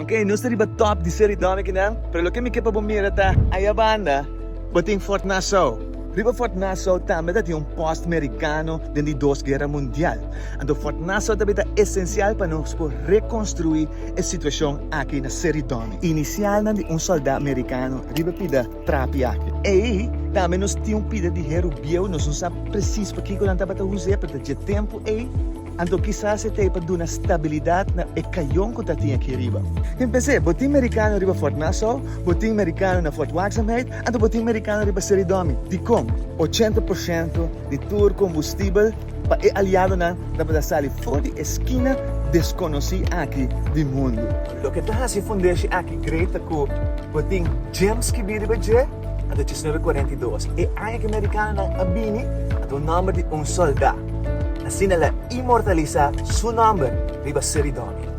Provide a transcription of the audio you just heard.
Ok, não seria top de série Domi que não? Pero lo que me quepa bumira ta, aí a banda, boting Fort Nassau. Riba Fort Nassau também tem posto americano dentro de 2 Guerra Mundial. Então Fort Nassau também é essencial para nós reconstruir a situação aqui na série Domi. Inicialmente soldado americano riba pida trapi aqui. E também nós tínhamos pida de herubio, nós não sabemos preciso para que nós estamos usando para ter tempo e então, quizás se tem para dar estabilidade na ecaion que tinha aqui riba. Empecé, botim americano riba Fort Nassau, botim americano na Fort Waakzaamheid, então botim americano riba série Domi. De como 80% de todo combustível para aliado na para sair fora de esquina desconhecido aqui do mundo. O que está se fundando aqui greta com botim James que vira je, então 1942. E aí que americano na abini, então o nome de soldado. Assim ela imortaliza seu nome riba série Domi.